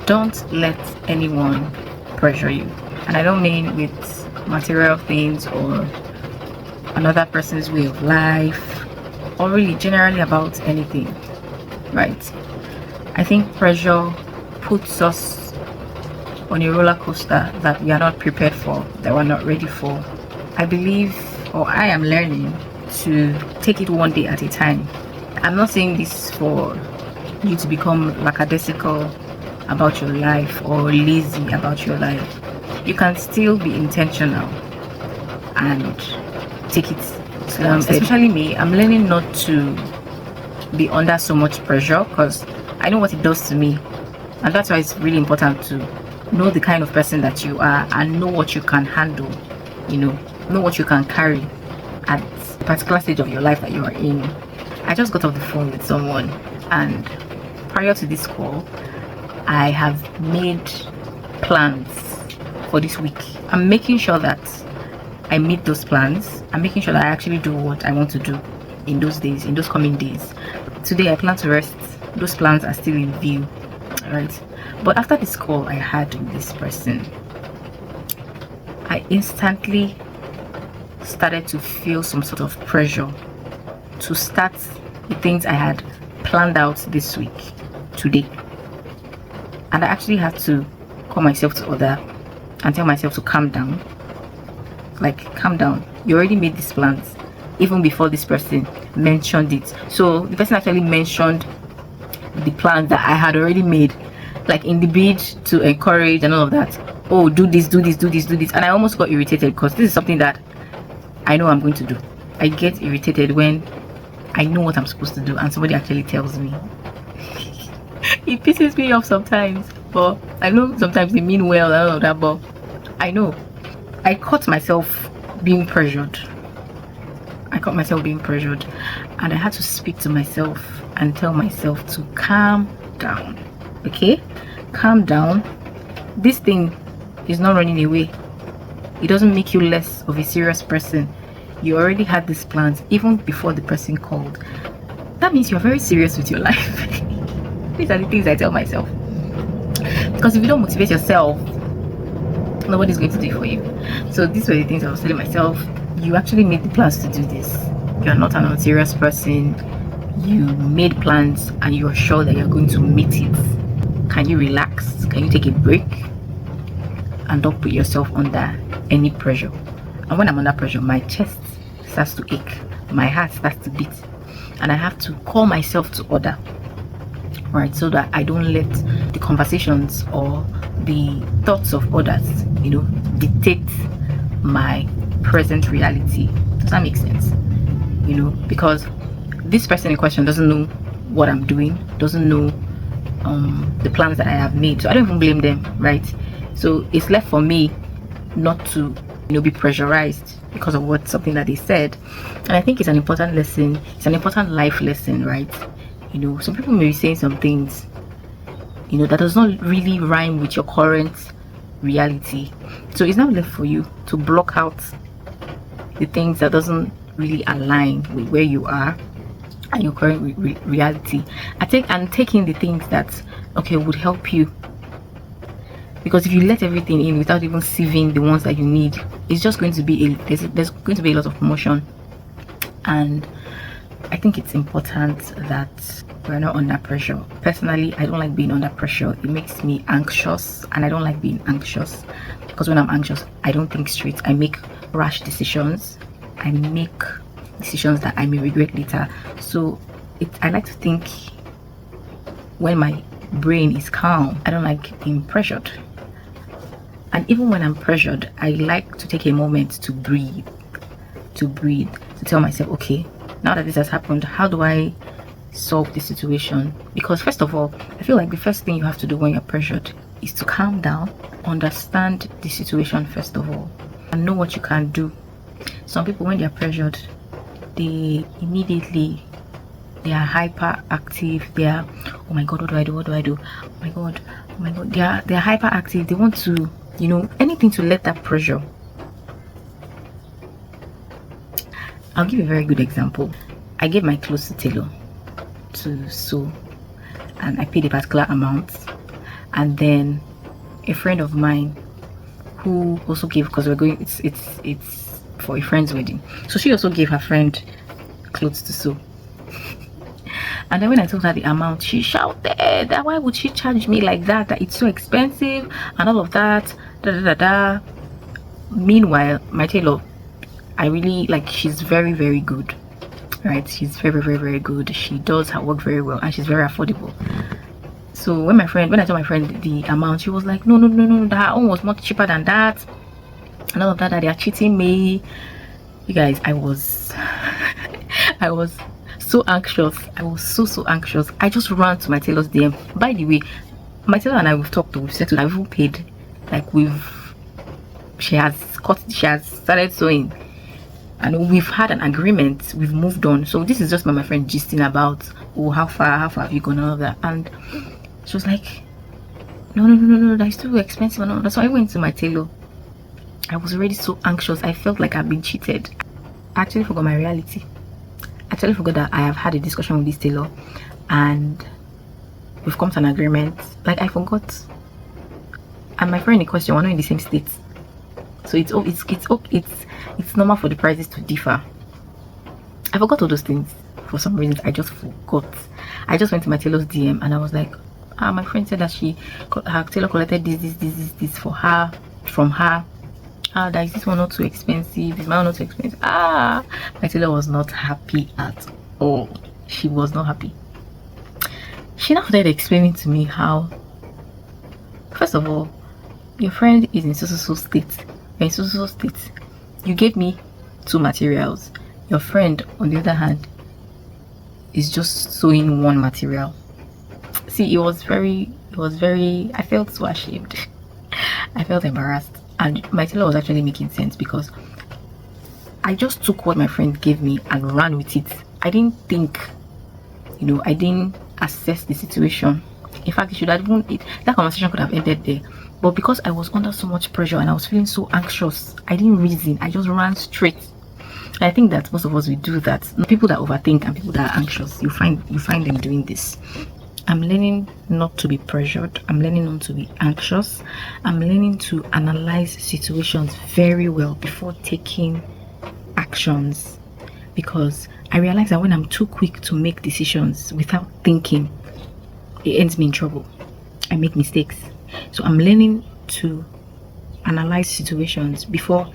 Don't let anyone pressure you. And I don't mean with material things or another person's way of life, or really generally about anything, right? I think pressure puts us on a roller coaster that we are not prepared for, that we're not ready for. I believe, or I am learning to take it one day at a time. I'm not saying this for you to become lackadaisical about your life or lazy about your life. You can still be intentional and take it slow. Especially me, I'm learning not to be under so much pressure, because I know what it does to me, and that's why it's really important to know the kind of person that you are and know what you can handle, know what you can carry at a particular stage of your life that you are in. I just got off the phone with someone, and prior to this call, I have made plans for this week. I'm making sure that I meet those plans. I'm making sure that I actually do what I want to do in those days, in those coming days. Today I plan to rest. Those plans are still in view, right? But after this call I had with this person, I instantly started to feel some sort of pressure to start the things I had planned out this week today. And I actually had to call myself to order and tell myself to calm down. Like, calm down. You already made these plans even before this person mentioned it. So the person actually mentioned the plans that I had already made, like in the bid to encourage and all of that. Oh, do this, do this, do this, do this. And I almost got irritated, because this is something that I know I'm going to do. I get irritated when I know what I'm supposed to do and somebody actually tells me. It pisses me off sometimes, but I know sometimes they mean well and all of that, but I know. I caught myself being pressured. And I had to speak to myself and tell myself to calm down. Okay? Calm down. This thing is not running away. It doesn't make you less of a serious person. You already had these plans even before the person called. That means you're very serious with your life. These are the things I tell myself. Because if you don't motivate yourself, nobody's going to do it for you. So these were the things I was telling myself. You actually made the plans to do this. You're not an unserious person. You made plans and you're sure that you're going to meet it. Can you relax? Can you take a break? And don't put yourself under any pressure. And when I'm under pressure, my chest starts to ache, my heart starts to beat, and I have to call myself to order, right? So that I don't let the conversations or the thoughts of others, dictate my present reality. Does that make sense? Because this person in question doesn't know what I'm doing, doesn't know the plans that I have made, so I don't even blame them, right? So it's left for me not to be pressurized because of something that they said. And I think it's an important lesson. It's an important life lesson, right? Some people may be saying some things that does not really rhyme with your current reality. So it's now left for you to block out the things that doesn't really align with where you are and your current reality. Taking the things that would help you. Because if you let everything in without even sieving the ones that you need, it's just going to be there's going to be a lot of promotion. And I think it's important that we're not under pressure. Personally, I don't like being under pressure. It makes me anxious, and I don't like being anxious, because when I'm anxious, I don't think straight. I make rash decisions. I make decisions that I may regret later. So I like to think when my brain is calm. I don't like being pressured. And even when I'm pressured, I like to take a moment to breathe, to tell myself, okay, now that this has happened, how do I solve this situation? Because first of all, I feel like the first thing you have to do when you're pressured is to calm down, understand the situation first of all, and know what you can do. Some people, when they're pressured, they immediately, they are hyperactive. They are, oh my god, what do I do? Oh my god, they are hyperactive. They want to, anything to let that pressure. I'll give you a very good example. I gave my clothes to tailor to sew, and I paid a particular amount, and then a friend of mine who also gave, because we're going, it's for a friend's wedding, so she also gave her friend clothes to sew. And then when I told her the amount, she shouted that why would she charge me like that, that it's so expensive and all of that, da da da da. Meanwhile, my tailor, I really like, she's very, very good, right? She's very, very, very good. She does her work very well, and she's very affordable. So when I told my friend the amount, she was like, no, that one was much cheaper than that, and all of that, that they are cheating me. You guys, I was I was so anxious. I was so anxious. I just ran to my tailor's DM. By the way, my tailor and I, we've talked, we've settled, I've even paid, like she has started sewing, and we've had an agreement, we've moved on. So this is just my friend gisting about, oh, how far have you gone, all of that. And she was like, no, that's too expensive and all that. So I went to my tailor. I was already so anxious. I felt like I've been cheated. I actually forgot my reality. I actually forgot that I have had a discussion with this tailor and we've come to an agreement. Like, I forgot. And my friend in question, we're not in the same state, so it's normal for the prices to differ. I forgot all those things for some reasons. I just forgot. I just went to my tailor's DM and I was like, my friend said that her tailor collected this for her, from her. That is this one not too expensive? Is my one not too expensive? My tailor was not happy at all. She was not happy. She now started explaining to me how, first of all, your friend is in so state. You're in so state. You gave me 2 materials. Your friend, on the other hand, is just sewing 1 material. See, it was very, I felt so ashamed. I felt embarrassed. And my tailor was actually making sense, because I just took what my friend gave me and ran with it. I didn't think, I didn't assess the situation. In fact, it should have even, that conversation could have ended there. But because I was under so much pressure and I was feeling so anxious, I didn't reason. I just ran straight. And I think that most of us, we do that. People that overthink and people that are anxious, you find them doing this. I'm learning not to be pressured. I'm learning not to be anxious. I'm learning to analyze situations very well before taking actions, because I realize that when I'm too quick to make decisions without thinking, it ends me in trouble. I make mistakes. So I'm learning to analyze situations before,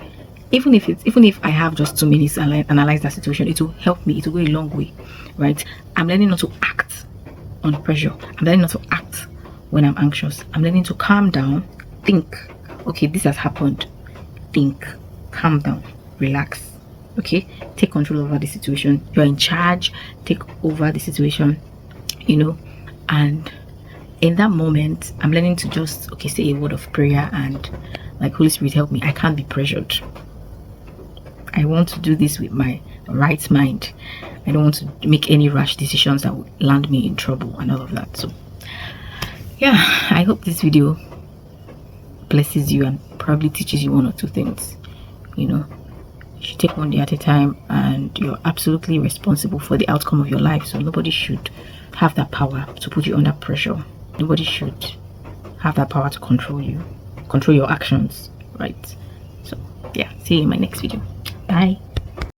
even if I have just 2 minutes to analyze that situation, it will help me. It will go a long way, right? I'm learning not to act on pressure. I'm learning not to act when I'm anxious. I'm learning to calm down, think, okay, this has happened. Think, calm down, relax. Okay, take control over the situation. You're in charge. Take over the situation, and in that moment, I'm learning to just, say a word of prayer and, like, Holy Spirit, help me. I can't be pressured. I want to do this with my right mind. I don't want to make any rash decisions that would land me in trouble and all of that. So yeah, I hope this video blesses you and probably teaches you 1 or 2 things. You should take one day at a time, and you're absolutely responsible for the outcome of your life. So nobody should have that power to put you under pressure. Nobody should have that power to control you, control your actions, right? So yeah, see you in my next video. Bye.